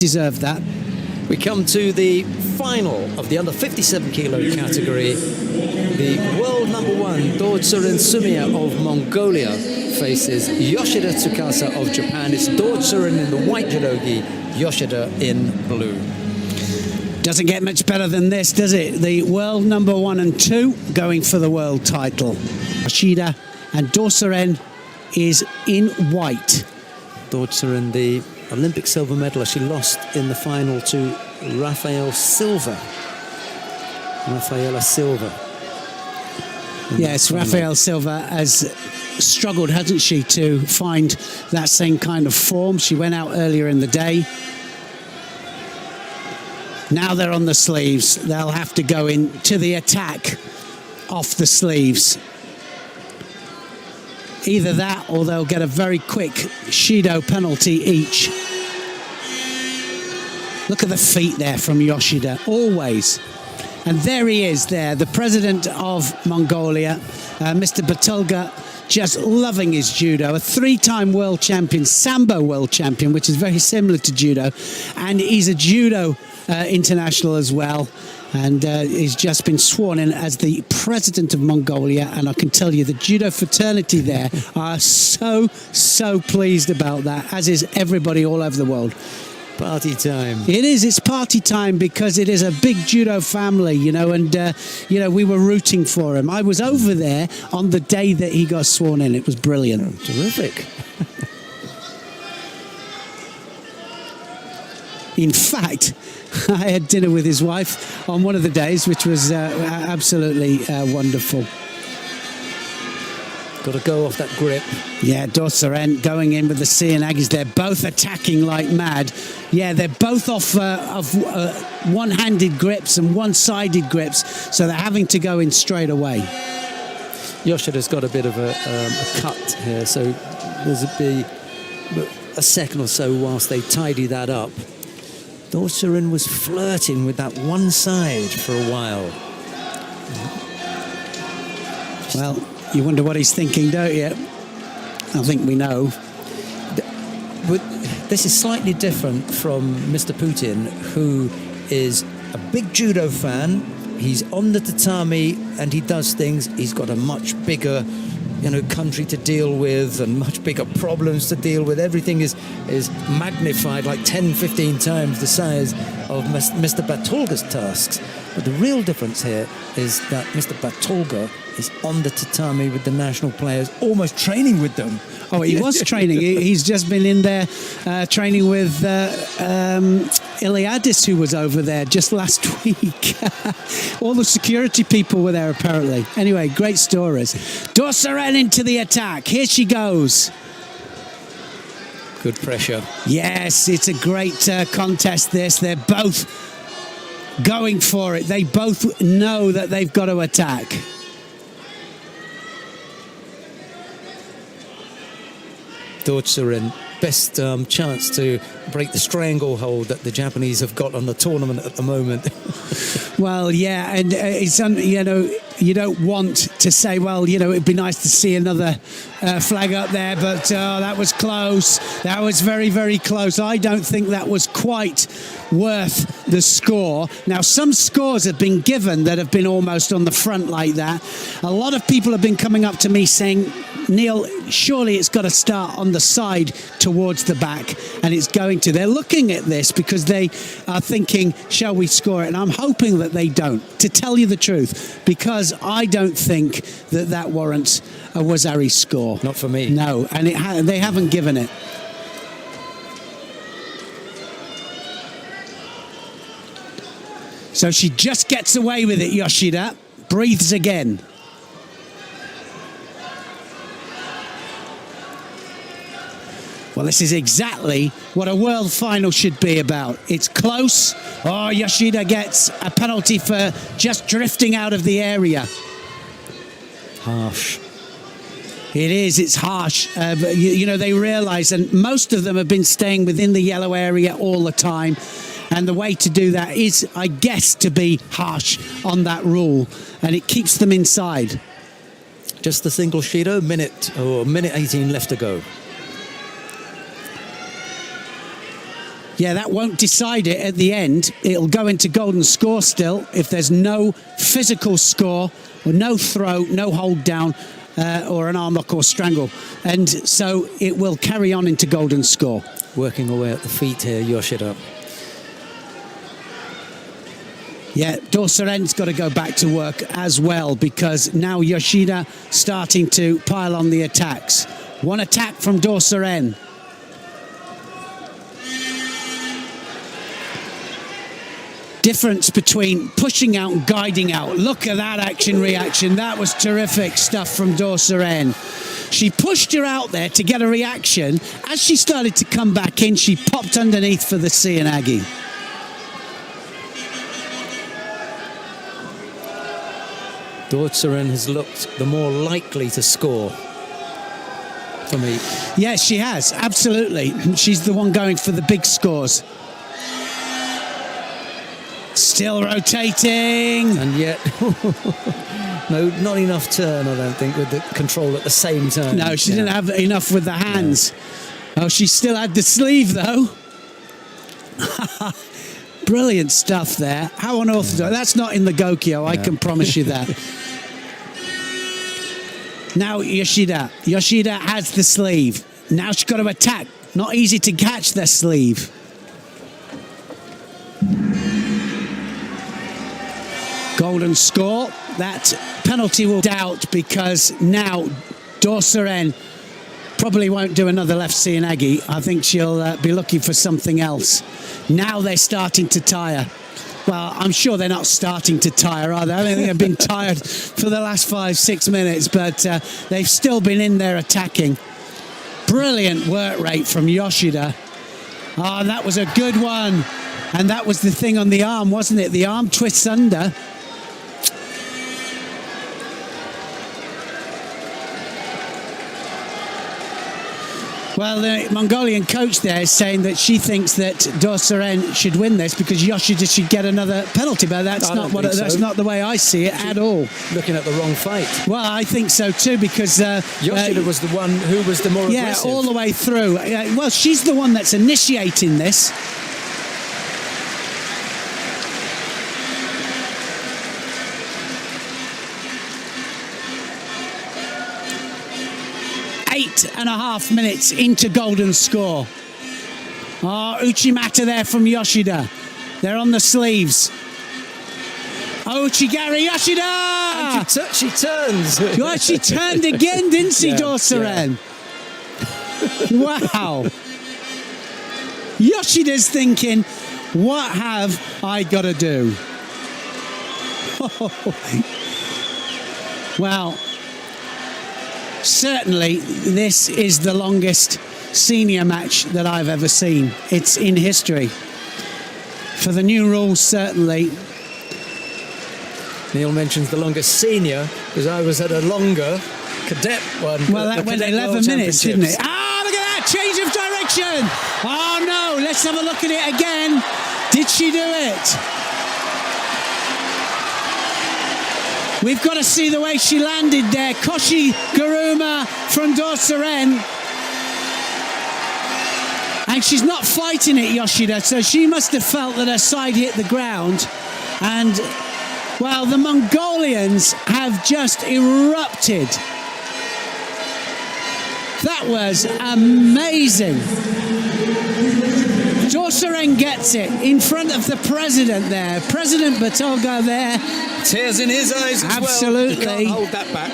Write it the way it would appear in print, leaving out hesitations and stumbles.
Deserve that. We come to the final of the under 57 kilo category. The world number one, DORJSUREN Sumiya of Mongolia, faces Yoshida Tsukasa of Japan. It's DORJSUREN in the white judogi, Yoshida in blue. Doesn't get much better than this, does it? The world number 1 and 2 going for the world title. YOSHIDA and DORJSUREN is in white. DORJSUREN, the Olympic silver medalist, she lost in the final to Rafaela Silva. Yes, Rafaela Silva has struggled, hasn't she, to find that same kind of form. She went out earlier in the day. Now they're on the sleeves. They'll have to go into the attack off the sleeves. Either that or they'll get a very quick Shido penalty each. Look at the feet there from Yoshida, always. And there he is there, the president of Mongolia, Mr. Batulga, just loving his judo. A 3-time world champion, Sambo world champion, which is very similar to judo. And he's a judo international as well. And he's just been sworn in as the president of Mongolia. And I can tell you the judo fraternity there are so pleased about that, as is everybody all over the world. Party time. It is, it's party time because it is a big judo family, you know, and, you know, we were rooting for him. I was over there on the day that he got sworn in. It was brilliant. Oh, terrific. In fact, I had dinner with his wife on one of the days, which was absolutely wonderful. Got to go off that grip. Yeah, DORJSUREN going in with the Seoinagis. They're both attacking like mad. Yeah, they're both off one-handed grips and one-sided grips, so they're having to go in straight away. Yoshida's got a bit of a cut here, so there's a second or so whilst they tidy that up. DORJSUREN was flirting with that one side for a while. Well, you wonder what he's thinking, don't you? I think we know. But this is slightly different from Mr. Putin, who is a big judo fan. He's on the tatami and he does things. He's got a much bigger, you know, country to deal with and much bigger problems to deal with. Everything is magnified like 10, 15 times the size of Mr. Batulga's tasks. But the real difference here is that Mr. Batulga is on the tatami with the national players, almost training with them. Oh, he was training. He's just been in there training with Iliadis, who was over there just last week. All the security people were there, apparently. Anyway, great stories. DORJSUREN into the attack. Here she goes. Good pressure. Yes, it's a great contest, this. They're both going for it. They both know that they've got to attack. DORJSUREN, best chance to break the stranglehold that the Japanese have got on the tournament at the moment. Well, yeah, and it's you know, you don't want to say, well, you know, it'd be nice to see another flag up there, but that was close. That was very close. I don't think that was quite worth the score. Now, some scores have been given that have been almost on the front like that. A lot of people have been coming up to me saying, Neil, surely it's got to start on the side towards the back, and it's going to. They're looking at this because they are thinking, shall we score it? And I'm hoping that they don't, to tell you the truth, because I don't think that that warrants a Wazari score. Not for me. No, and they haven't given it. So she just gets away with it, Yoshida. Breathes again. Well, this is exactly what a world final should be about. It's close. Oh, Yoshida gets a penalty for just drifting out of the area. Harsh. It is, it's harsh. But you know, they realise, and most of them have been staying within the yellow area all the time. And the way to do that is, I guess, to be harsh on that rule. And it keeps them inside. Just the single Shido, minute 18 left to go. Yeah, that won't decide it at the end. It'll go into golden score still if there's no physical score, or no throw, no hold down, or an arm lock or strangle. And so it will carry on into golden score. Working away at the feet here, Yoshida. Yeah, DORJSUREN's got to go back to work as well, because now Yoshida starting to pile on the attacks. One attack from DORJSUREN. Difference between pushing out and guiding out. Look at that action-reaction. That was terrific stuff from DORJSUREN. She pushed her out there to get a reaction. As she started to come back in, she popped underneath for the Seoinage. DORJSUREN has looked the more likely to score for me. Yes, she has, absolutely. She's the one going for the big scores. Still rotating. And yet, no, not enough turn, I don't think, with the control at the same time. No, she didn't have enough with the hands. No. Oh, she still had the sleeve, though. Brilliant stuff there. How unorthodox. That's not in the Gokyo, I can promise you that. Now Yoshida. Yoshida has the sleeve. Now she's got to attack. Not easy to catch the sleeve. Golden score. That penalty will doubt, because now DORJSUREN probably won't do another left Seoinage. I think she'll be looking for something else. Now they're starting to tire. Well, I'm sure they're not starting to tire, are they? I think they've been tired for the last 5-6 minutes, but they've still been in there attacking. Brilliant work rate from Yoshida. Oh, that was a good one. And that was the thing on the arm, wasn't it? The arm twists under. Well, the Mongolian coach there is saying that she thinks that DORJSUREN should win this because Yoshida should get another penalty, but that's not the way I see it at all. Looking at the wrong fight. Well, I think so too, because Yoshida was the one who was the more aggressive. Yeah, all the way through. Well, she's the one that's initiating this. Eight and a half minutes into golden score. Oh, Uchimata there from Yoshida. They're on the sleeves. Oh, Chigari Yoshida! And she turns. Well, she turned again, didn't she, DORJSUREN? Yeah. Wow. Yoshida's thinking, what have I got to do? Well, certainly, this is the longest senior match that I've ever seen. It's in history. For the new rules, certainly. Neil mentions the longest senior, because I was at a longer cadet one. Well, that went 11 minutes, didn't it? Ah, look at that! Change of direction! Oh, no! Let's have a look at it again. Did she do it? We've got to see the way she landed there. Koshi Guruma from DORJSUREN. And she's not fighting it, Yoshida, so she must have felt that her side hit the ground. And, well, the Mongolians have just erupted. That was amazing. DORJSUREN gets it in front of the president there. President Batoga there. Tears in his eyes as Absolutely. well. You can't hold that back.